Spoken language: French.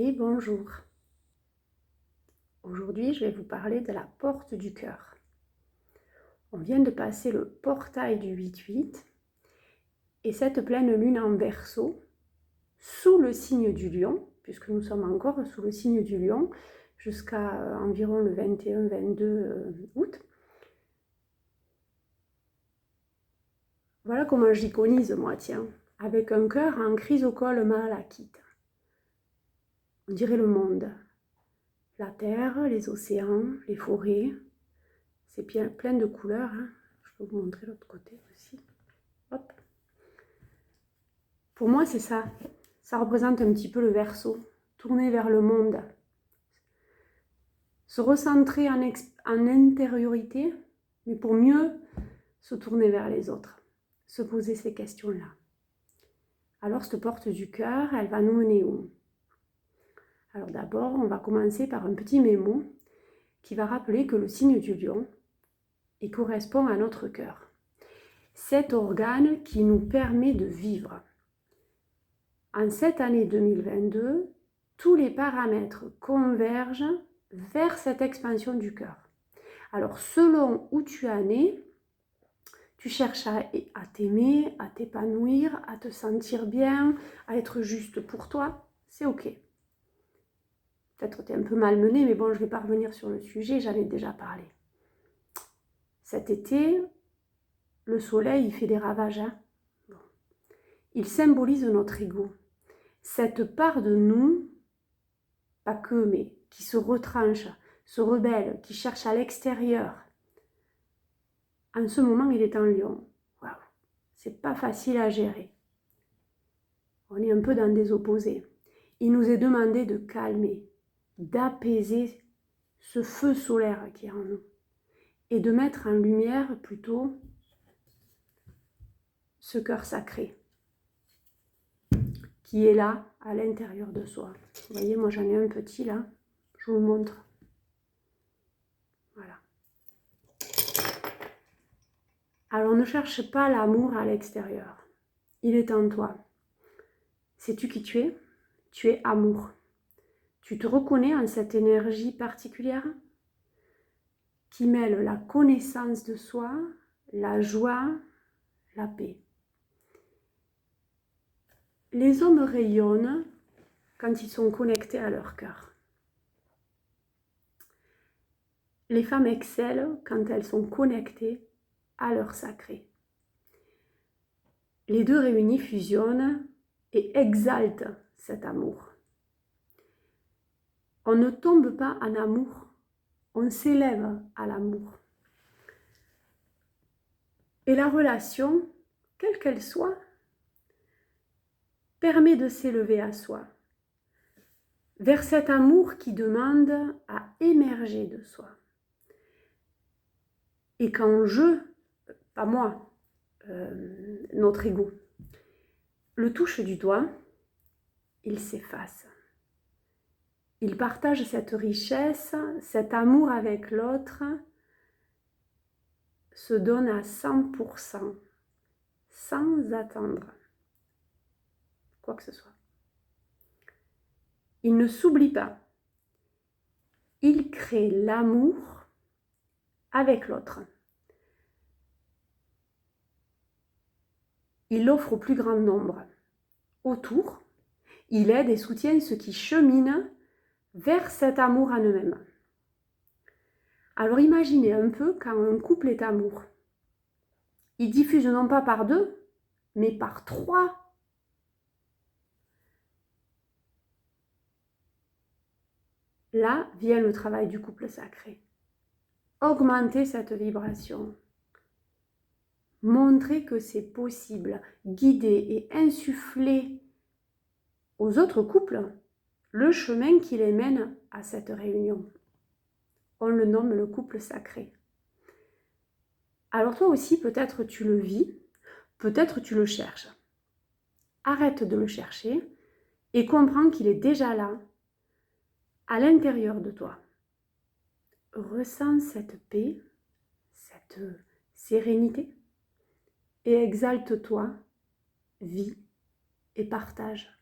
et bonjour. Aujourd'hui, je vais vous parler de la porte du cœur. On vient de passer le portail du 8-8 et cette pleine lune en Verseau, sous le signe du lion, puisque nous sommes encore sous le signe du lion, jusqu'à environ le 21-22 août. Voilà comment j'iconise moi, tiens, avec un cœur en chrysocole malachite. On dirait le monde. La terre, les océans, les forêts, c'est plein de couleurs. Hein. Je peux vous montrer l'autre côté aussi. Hop. Pour moi, c'est ça. Ça représente un petit peu le Verseau, tourner vers le monde. Se recentrer en intériorité, mais pour mieux se tourner vers les autres. Se poser ces questions-là. Alors, cette porte du cœur, elle va nous mener où? Alors d'abord, on va commencer par un petit mémo qui va rappeler que le signe du lion, il correspond à notre cœur. Cet organe qui nous permet de vivre. En cette année 2022, tous les paramètres convergent vers cette expansion du cœur. Alors selon où tu en es, tu cherches à t'aimer, à t'épanouir, à te sentir bien, à être juste pour toi, c'est ok. Peut-être tu es un peu malmené, mais bon, je ne vais pas revenir sur le sujet, j'en ai déjà parlé. Cet été, le soleil, il fait des ravages. Hein. Bon. Il symbolise notre ego. Cette part de nous, pas que, mais qui se retranche, se rebelle, qui cherche à l'extérieur. En ce moment, il est en lion. Waouh, c'est pas facile à gérer. On est un peu dans des opposés. Il nous est demandé de calmer, d'apaiser ce feu solaire qui est en nous et de mettre en lumière plutôt ce cœur sacré qui est là, à l'intérieur de soi. Vous voyez, moi j'en ai un petit là, je vous montre. Voilà. Alors ne cherche pas l'amour à l'extérieur. Il est en toi. Sais-tu qui tu es? Tu es amour. Tu te reconnais en cette énergie particulière qui mêle la connaissance de soi, la joie, la paix. Les hommes rayonnent quand ils sont connectés à leur cœur. Les femmes excellent quand elles sont connectées à leur sacré. Les deux réunis fusionnent et exaltent cet amour. On ne tombe pas en amour, on s'élève à l'amour. Et la relation, quelle qu'elle soit, permet de s'élever à soi, vers cet amour qui demande à émerger de soi. Et quand pas moi, notre ego, le touche du doigt, il s'efface. Il partage cette richesse, cet amour avec l'autre, se donne à 100%, sans attendre quoi que ce soit. Il ne s'oublie pas. Il crée l'amour avec l'autre. Il l'offre au plus grand nombre. Autour, il aide et soutient ceux qui cheminent vers cet amour en eux-mêmes. Alors imaginez un peu quand un couple est amour. Il diffuse non pas par 2, mais par 3. Là vient le travail du couple sacré. Augmenter cette vibration. Montrer que c'est possible. Guider et insuffler aux autres couples le chemin qui les mène à cette réunion. On le nomme le couple sacré. Alors toi aussi, peut-être tu le vis, peut-être tu le cherches. Arrête de le chercher et comprends qu'il est déjà là, à l'intérieur de toi. Ressens cette paix, cette sérénité et exalte-toi, vis et partage.